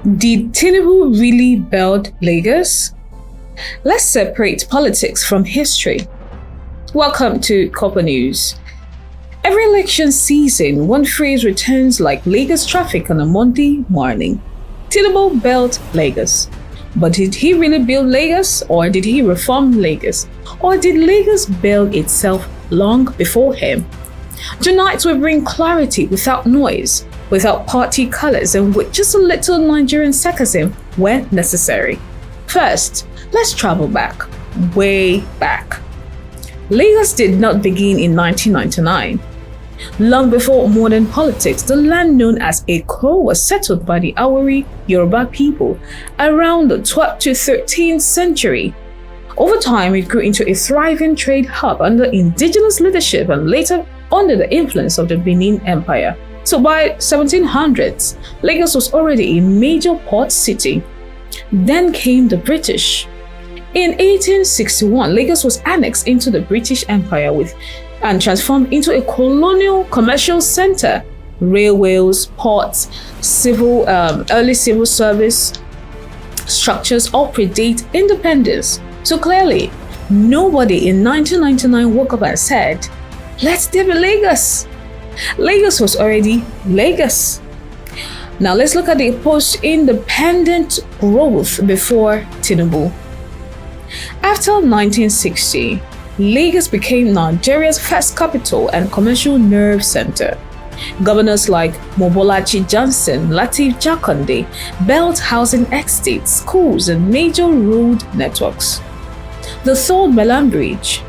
Did Tinubu really build Lagos? Let's separate politics from history. Welcome to CorperNews. Every election season, one phrase returns like Lagos traffic on a Monday morning. Tinubu built Lagos. But did he really build Lagos, or did he reform Lagos? Or did Lagos build itself long before him? Tonight we bring clarity without noise, without party colors, and with just a little Nigerian sarcasm when necessary. First, let's travel back, way back. Lagos did not begin in 1999. Long before modern politics, the land known as Eko was settled by the Awori Yoruba people around the 12th to 13th century. Over time, it grew into a thriving trade hub under indigenous leadership and later under the influence of the Benin Empire. So by 1700s, Lagos was already a major port city. Then came the British. In 1861, Lagos was annexed into the British Empire and transformed into a colonial commercial center. Railways, ports, early civil service structures all predate independence. So clearly, nobody in 1999 woke up and said, "Let's develop Lagos." Lagos was already Lagos. Now let's look at the post-independent growth before Tinubu. After 1960, Lagos became Nigeria's first capital and commercial nerve center. Governors like Mobolaji, Lateef, Jakande built housing estates, schools, and major road networks. The third Milan Bridge,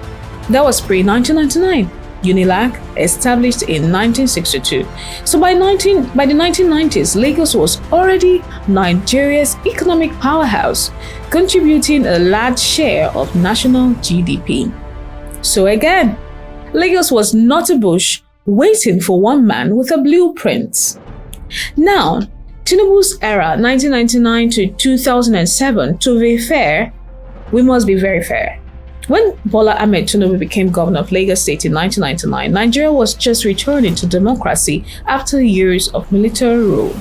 that was pre-1999. Unilag, established in 1962. So by the 1990s, Lagos was already Nigeria's economic powerhouse, contributing a large share of national GDP. So again, Lagos was not a bush waiting for one man with a blueprint. Now, Tinubu's era, 1999 to 2007, to be fair, we must be very fair. When Bola Ahmed Tinubu became governor of Lagos State in 1999, Nigeria was just returning to democracy after years of military rule.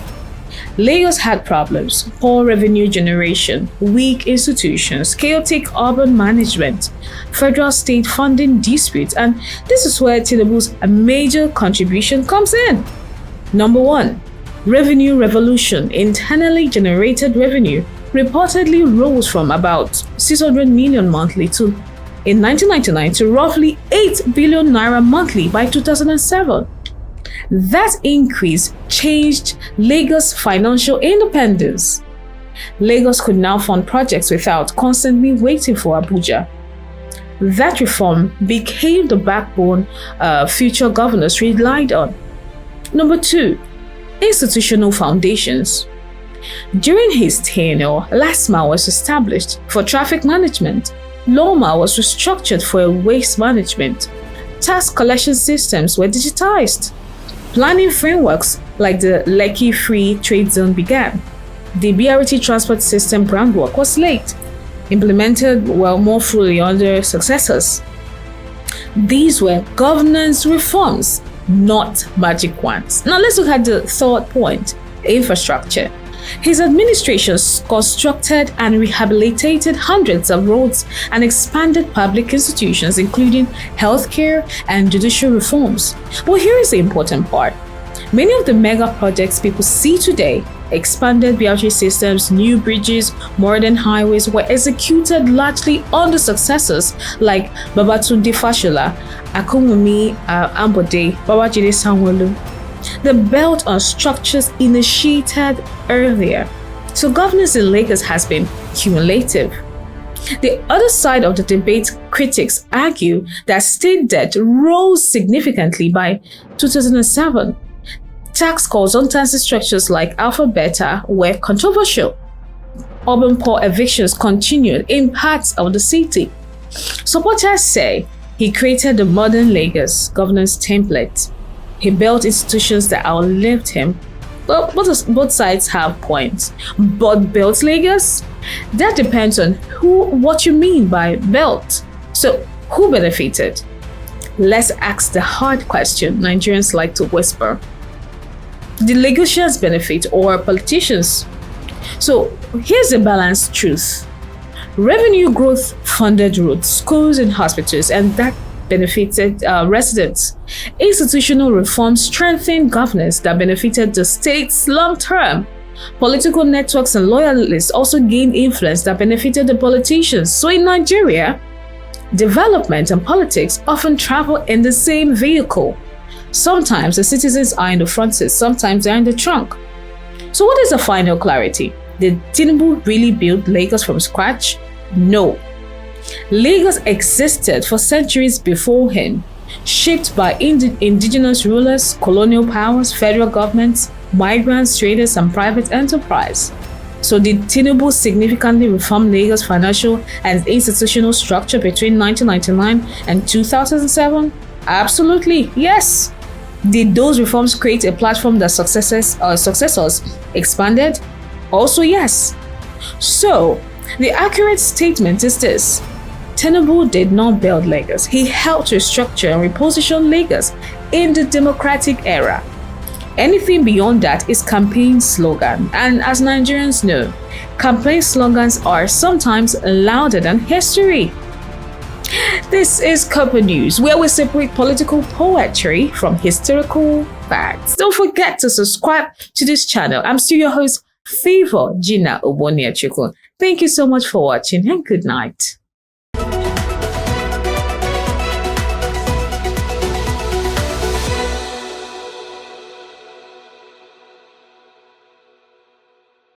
Lagos had problems: poor revenue generation, weak institutions, chaotic urban management, federal-state funding disputes, and this is where Tinubu's major contribution comes in. Number one, revenue revolution. Internally generated revenue reportedly rose from about 600 million monthly in 1999 to roughly 8 billion naira monthly by 2007. That increase changed Lagos' financial independence. Lagos could now fund projects without constantly waiting for Abuja. That reform became the backbone future governors relied on. Number two, institutional foundations. During his tenure, LASMA was established for traffic management. LOMA was restructured for waste management. Tax collection systems were digitized. Planning frameworks like the Lekki Free Trade Zone began. The BRT transport system groundwork was laid, implemented more fully under successors. These were governance reforms, not magic ones. Now let's look at the third point: infrastructure. His administration constructed and rehabilitated hundreds of roads and expanded public institutions, including healthcare and judicial reforms. But here is the important part. Many of the mega projects people see today, expanded BRT systems, new bridges, modern highways, were executed largely under successors like Babatunde Fashola, Akinwumi Ambode, Babajide Sanwo-Olu. The belt on structures initiated earlier. So governance in Lagos has been cumulative. The other side of the debate, critics argue that state debt rose significantly by 2007. Tax calls on taxi structures like Alpha Beta were controversial. Urban poor evictions continued in parts of the city. Supporters say he created the modern Lagos governance template. He built institutions that outlived him. Well, both sides have points. But built Lagos? That depends on what you mean by built. So who benefited? Let's ask the hard question Nigerians like to whisper. Did Lagosians benefit or politicians? So here's the balanced truth. Revenue growth funded roads, schools, and hospitals, and that benefited residents. Institutional reforms strengthened governance that benefited the states long term. Political networks and loyalists also gained influence that benefited the politicians. So in Nigeria, development and politics often travel in the same vehicle. Sometimes the citizens are in the front seat, sometimes they're in the trunk. So what is the final clarity? Did Tinubu really build Lagos from scratch? No. Lagos existed for centuries before him, shaped by indigenous rulers, colonial powers, federal governments, migrants, traders, and private enterprise. So did Tinubu significantly reform Lagos' financial and institutional structure between 1999 and 2007? Absolutely, yes. Did those reforms create a platform that successors expanded? Also yes. So, the accurate statement is this. Tinubu did not build Lagos. He helped restructure and reposition Lagos in the democratic era. Anything beyond that is campaign slogan. And as Nigerians know, campaign slogans are sometimes louder than history. This is CorperNews, where we separate political poetry from historical facts. Don't forget to subscribe to this channel. I'm still your host, Favor Gina Oboniachukwu. Thank you so much for watching and good night.